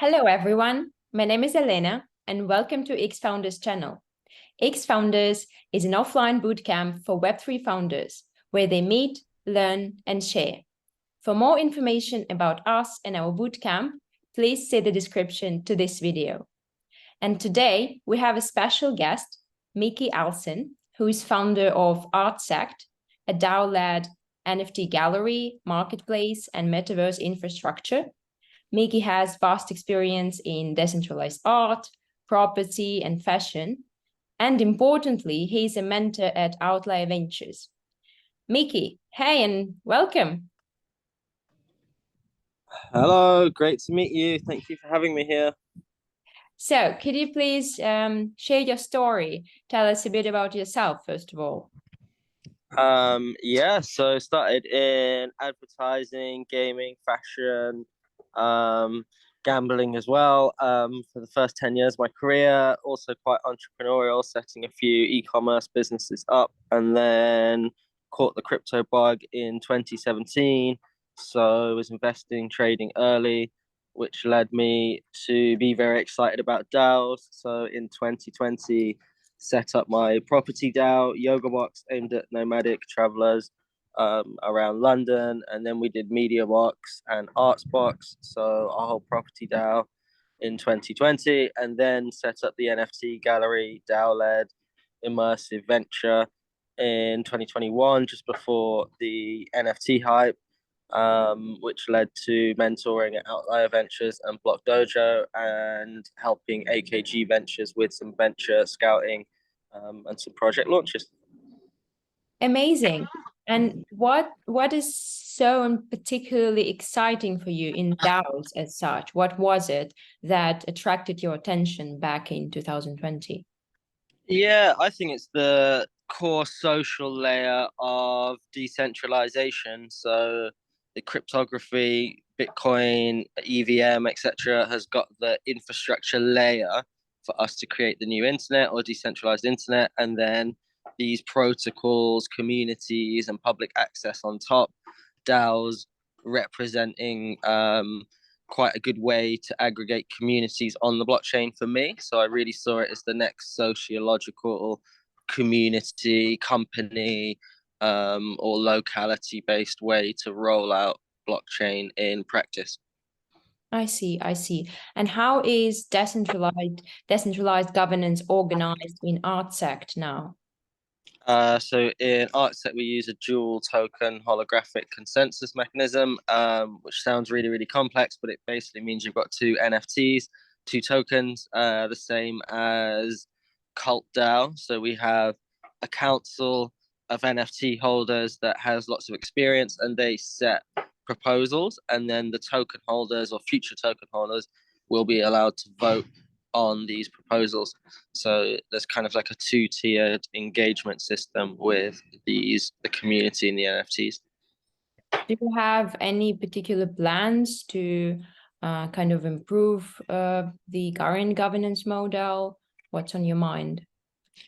Hello everyone, my name is Elena and welcome to X Founders channel. X Founders is an offline bootcamp for Web3 founders where they meet, learn and share. For more information about us and our bootcamp, please see the description to this video. And today we have a special guest, Miki Elson, who is founder of ArtSect, a DAO-led NFT gallery, marketplace and metaverse infrastructure. Miki has vast experience in decentralized art, property, and fashion. And importantly, he's a mentor at Outlier Ventures. Miki, hey, and welcome. Hello, great to meet you. Thank you for having me here. So could you please share your story? Tell us a bit about yourself, first of all. So I started in advertising, gaming, fashion, gambling as well. For the first 10 years of my career, also quite entrepreneurial, setting a few e-commerce businesses up, and then caught the crypto bug in 2017. So I was investing, trading early, which led me to be very excited about DAOs. So in 2020, set up my property DAO, Yoga Box, aimed at nomadic travelers around London. And then we did Media Box and Arts Box, so our whole property DAO in 2020. And then set up the NFT gallery, DAO led immersive venture in 2021, just before the NFT hype. Which led to mentoring at Outlier Ventures and Block Dojo and helping AKG Ventures with some venture scouting and some project launches. Amazing. And what is so particularly exciting for you in DAOs as such? What was it that attracted your attention back in 2020? Yeah, I think it's the core social layer of decentralization. So the cryptography, Bitcoin, EVM, etc., has got the infrastructure layer for us to create the new internet or decentralized internet, and then these protocols, communities, and public access on top. DAOs representing quite a good way to aggregate communities on the blockchain for me. So I really saw it as the next sociological community, company, or locality based way to roll out blockchain in practice. I see, I see. And how is decentralized governance organized in ArtSect now? So in ArtSect, we use a dual token holographic consensus mechanism, which sounds really, really complex, but it basically means you've got two NFTs, two tokens, the same as Cult DAO. So we have a council of NFT holders that has lots of experience and they set proposals, and then the token holders or future token holders will be allowed to vote on these proposals. So there's kind of like a two-tiered engagement system with the community and the NFTs. Do you have any particular plans to kind of improve the current governance model? What's on your mind?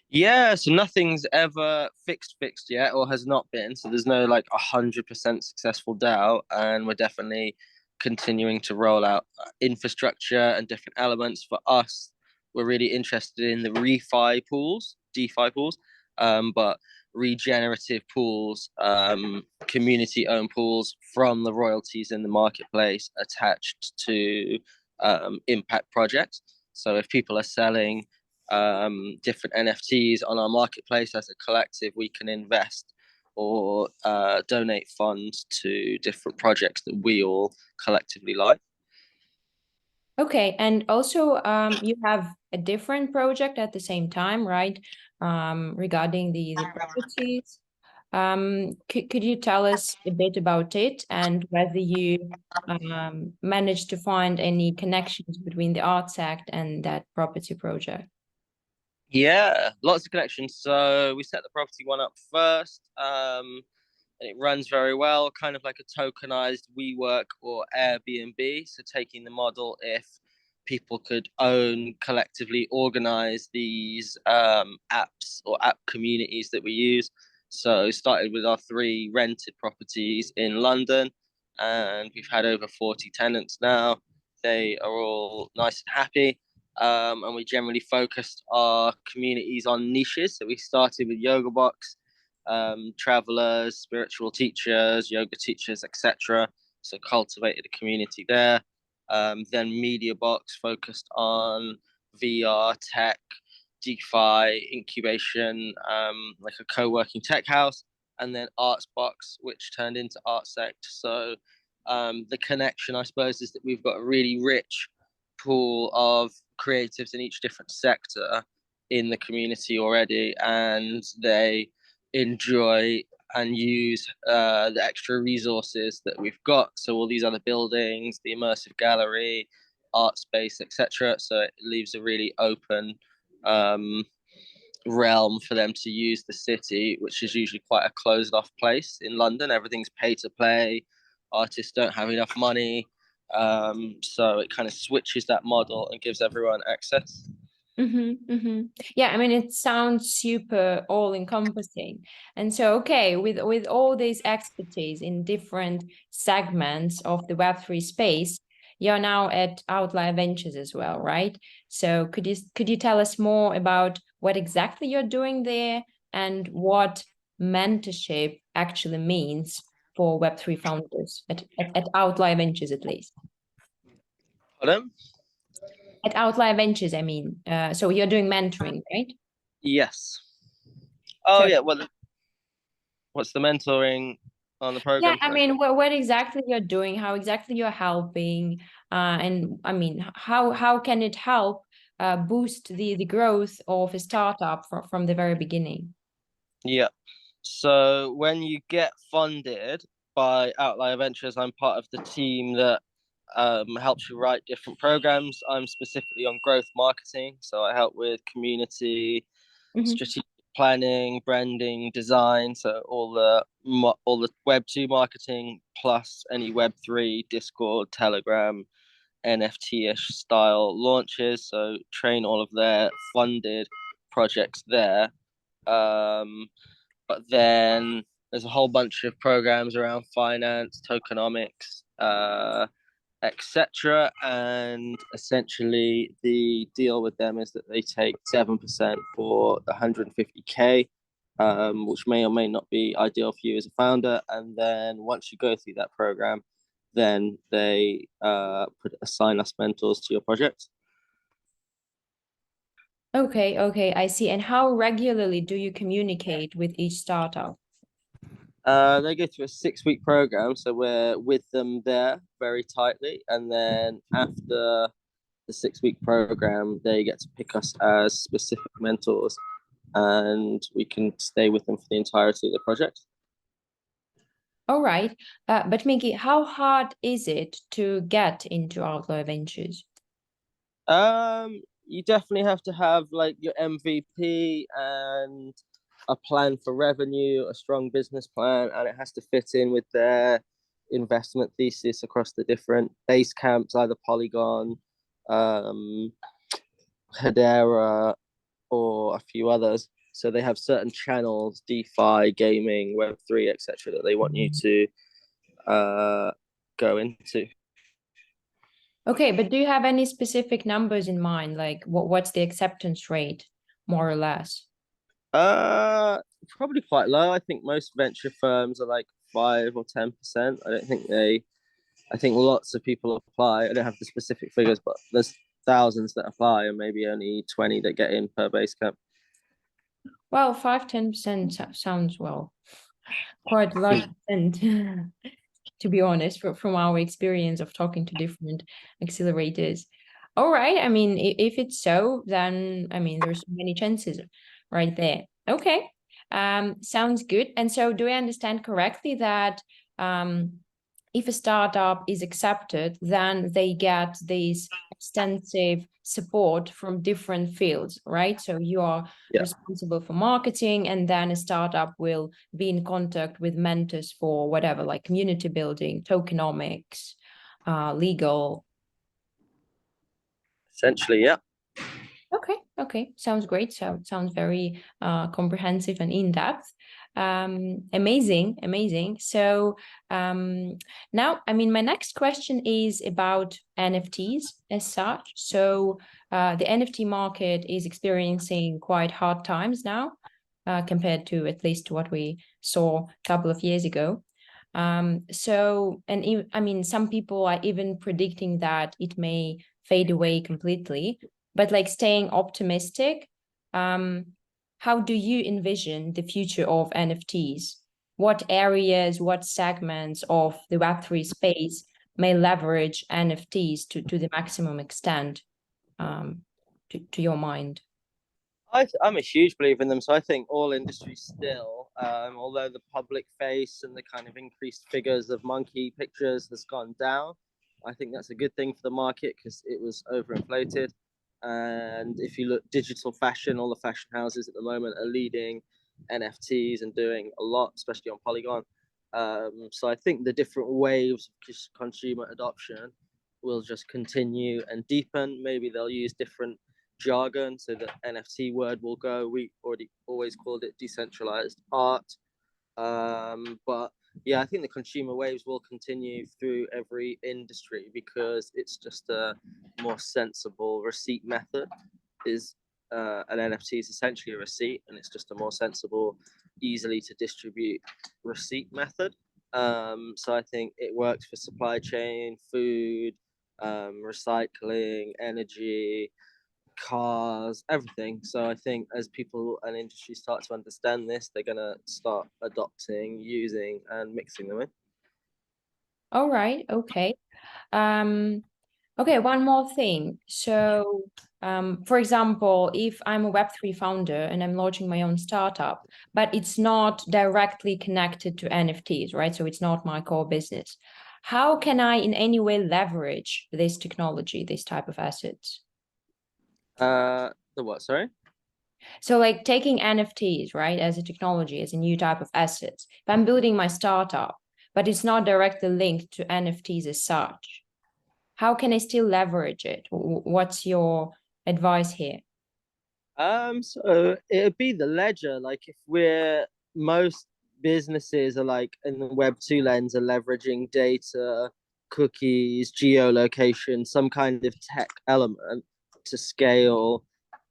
Yeah, so nothing's ever fixed yet, or has not been. So there's no like 100% successful DAO, and we're definitely continuing to roll out infrastructure and different elements. For us, we're really interested in the refi pools, DeFi pools, but regenerative pools, community-owned pools from the royalties in the marketplace attached to impact projects. So if people are selling different NFTs on our marketplace as a collective, we can invest or donate funds to different projects that we all collectively like. Okay, and also you have a different project at the same time, right? Regarding the properties. Could you tell us a bit about it and whether you managed to find any connections between the ArtSect and that property project? Yeah, lots of connections. So we set the property one up first, and it runs very well, kind of like a tokenized WeWork or Airbnb. So taking the model, if people could own, collectively organize these apps or app communities that we use. So started with our 3 rented properties in London, and we've had over 40 tenants now. They are all nice and happy. And we generally focused our communities on niches. So we started with yoga box, travelers, spiritual teachers, yoga teachers, etc. So cultivated a community there. Then media box focused on VR, tech, DeFi, incubation, like a co-working tech house, and then Arts Box, which turned into ArtSect. So the connection, I suppose, is that we've got a really rich pool of creatives in each different sector in the community already, and they enjoy and use the extra resources that we've got. So all these other buildings, the immersive gallery, art space, etc. So it leaves a really open um, realm for them to use the city, which is usually quite a closed off place in London. Everything's pay to play. Artists don't have enough money. So it kind of switches that model and gives everyone access. Yeah, I mean, it sounds super all-encompassing. And so, okay, with all this expertise in different segments of the Web3 space, you're now at Outlier Ventures as well, right? So could you tell us more about what exactly you're doing there and what mentorship actually means for Web3 founders at Outlier Ventures, at least? Pardon? At Outlier Ventures, I mean. So you're doing mentoring, right? Yes. Oh So yeah. What's the mentoring on the yeah, program? I Sorry. mean, what exactly you're doing, how exactly you're helping, and I mean, how can it help boost the growth of a startup from the very beginning? Yeah. So when you get funded by Outlier Ventures, I'm part of the team that helps you write different programs. I'm specifically on growth marketing, so I help with community, Mhm. strategic planning, branding, design. So all the Web 2 marketing plus any Web 3, Discord, Telegram, NFT-ish style launches. So train all of their funded projects there. Um, but then there's a whole bunch of programs around finance, tokenomics, etc. And essentially, the deal with them is that they take 7% for 150K, which may or may not be ideal for you as a founder. And then once you go through that program, then they assign us mentors to your project. Okay, I see. And how regularly do you communicate with each startup? They go through a 6 week program, so we're with them there very tightly, and then after the 6 week program, they get to pick us as specific mentors, and we can stay with them for the entirety of the project. All right. But Miki, how hard is it to get into Outlier Ventures? You definitely have to have like your MVP and a plan for revenue, a strong business plan, and it has to fit in with their investment thesis across the different base camps, either Polygon, um, Hedera, or a few others. So they have certain channels, DeFi, gaming, Web3, etc., that they want you to go into. Okay, but do you have any specific numbers in mind? Like what's the acceptance rate, more or less? Uh, Probably quite low. I think most venture firms are like 5 or 10%. I don't think they. I think lots of people apply. I don't have the specific figures, but there's thousands that apply, and maybe only 20 that get in per base camp. Well, 5-10% sounds well quite a large percent, to be honest, from our experience of talking to different accelerators. All right. I mean, if it's so, then I mean, there's so many chances right there. Okay. Sounds good. And so, do I understand correctly that if a startup is accepted, then they get this extensive support from different fields, right? So you are Yeah, responsible for marketing, and then a startup will be in contact with mentors for whatever, like community building, tokenomics, legal. essentially, yeah. Okay, sounds great. So it sounds very comprehensive and in depth. Amazing. So now, I mean, my next question is about NFTs as such. So the NFT market is experiencing quite hard times now, compared to at least what we saw a couple of years ago. So, and I mean, some people are even predicting that it may fade away completely, but like staying optimistic, how do you envision the future of NFTs? What areas, what segments of the Web3 space may leverage NFTs to the maximum extent, to your mind? I'm a huge believer in them. So I think all industries still, although the public face and the kind of increased figures of monkey pictures has gone down, I think that's a good thing for the market because it was overinflated. And if you look digital fashion, all the fashion houses at the moment are leading NFTs and doing a lot, especially on Polygon. So I think the different waves of consumer adoption will just continue and deepen. Maybe they'll use different jargon, so the NFT word will go. We already always called it decentralized art, but yeah, I think the consumer waves will continue through every industry because it's just a more sensible receipt method. Is an NFT is essentially a receipt, and it's just a more sensible, easily to distribute receipt method. So I think it works for supply chain, food, recycling, energy, cars, everything. So I think as people and industry start to understand this, they're going to start adopting, using, and mixing them in. All right, okay. Okay, one more thing. So, for example, if I'm a Web3 founder and I'm launching my own startup, but it's not directly connected to NFTs, right? So it's not my core business. How can I in any way leverage this technology, this type of assets? The what? Sorry. So like taking NFTs, right, as a technology, as a new type of assets. If I'm building my startup, but it's not directly linked to NFTs as such, how can I still leverage it? What's your advice here? So it'd be the ledger. Like if we're most businesses are like in the Web 2 lens are leveraging data, cookies, geolocation, some kind of tech element to scale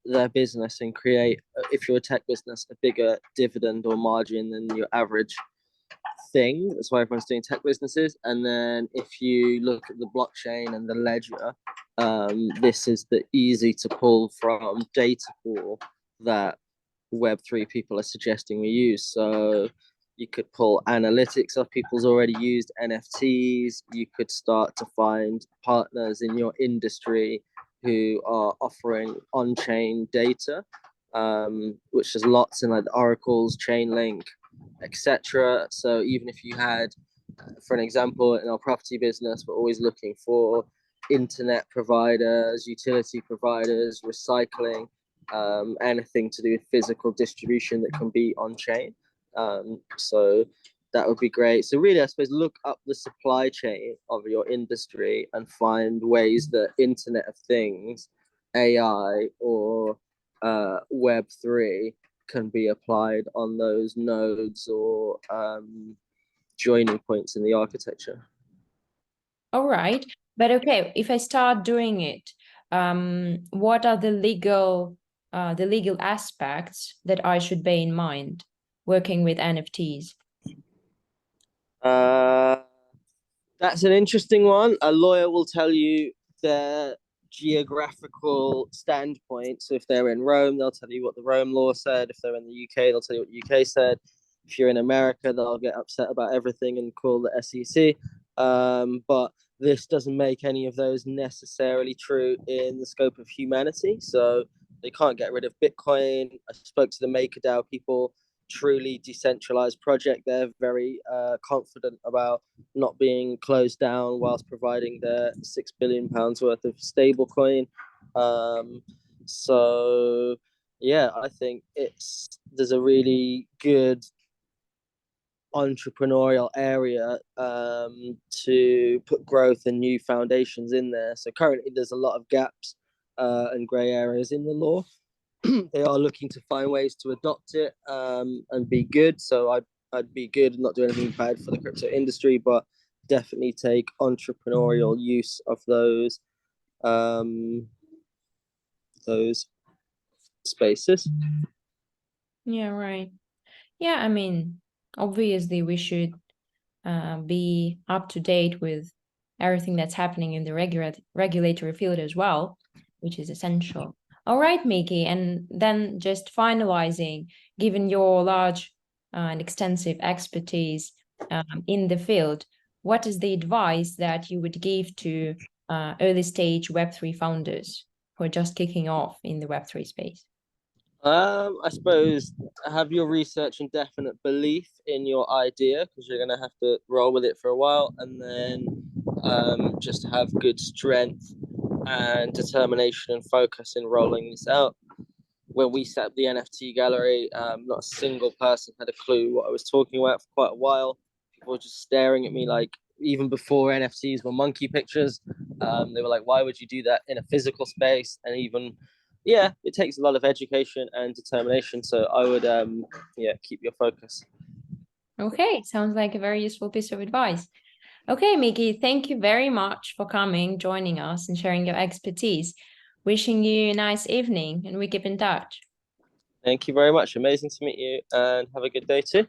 their business and create, if you're a tech business, a bigger dividend or margin than your average thing. That's why everyone's doing tech businesses. And then if you look at the blockchain and the ledger, this is the easy to pull from data pool that Web3 people are suggesting we use. So you could pull analytics of people's already used NFTs. You could start to find partners in your industry who are offering on-chain data, which is lots in like the Oracle's, Chainlink, etc. So even if you had, for an example, in our property business, we're always looking for internet providers, utility providers, recycling, anything to do with physical distribution that can be on chain. So that would be great. So really, I suppose look up the supply chain of your industry and find ways that Internet of Things, AI, or Web3 can be applied on those nodes or joining points in the architecture. All right. But okay, if I start doing it, what are the legal aspects that I should bear in mind working with NFTs? Uh, that's an interesting one. A lawyer will tell you their geographical standpoint. So if they're in Rome, they'll tell you what the Rome law said. If they're in the UK, they'll tell you what the UK said. If you're in America, they'll get upset about everything and call the SEC. But this doesn't make any of those necessarily true in the scope of humanity. So they can't get rid of Bitcoin. I spoke to the MakerDAO people, truly decentralized project. They're very confident about not being closed down whilst providing their £6 billion worth of stablecoin. So yeah, I think there's a really good entrepreneurial area to put growth and new foundations in there. So currently there's a lot of gaps and grey areas in the law. they are looking to find ways to adopt it and be good. So I'd be good and not do anything bad for the crypto industry, but definitely take entrepreneurial use of those spaces. Yeah, right. Yeah, I mean, obviously we should be up to date with everything that's happening in the regulatory field as well, which is essential. All right, Miki, and then just finalizing, given your large and extensive expertise in the field, what is the advice that you would give to early stage Web3 founders who are just kicking off in the Web3 space? I suppose have your research and definite belief in your idea, because you're going to have to roll with it for a while, and then just have good strength and determination and focus in rolling this out. When we set up the NFT gallery, not a single person had a clue what I was talking about for quite a while. People were just staring at me like, even before NFTs were monkey pictures, they were like, why would you do that in a physical space? And even, yeah, it takes a lot of education and determination. So I would, keep your focus. Okay, sounds like a very useful piece of advice. Okay, Miki, thank you very much for coming, joining us, and sharing your expertise. Wishing you a nice evening, and we keep in touch. Thank you very much. Amazing to meet you, and have a good day too.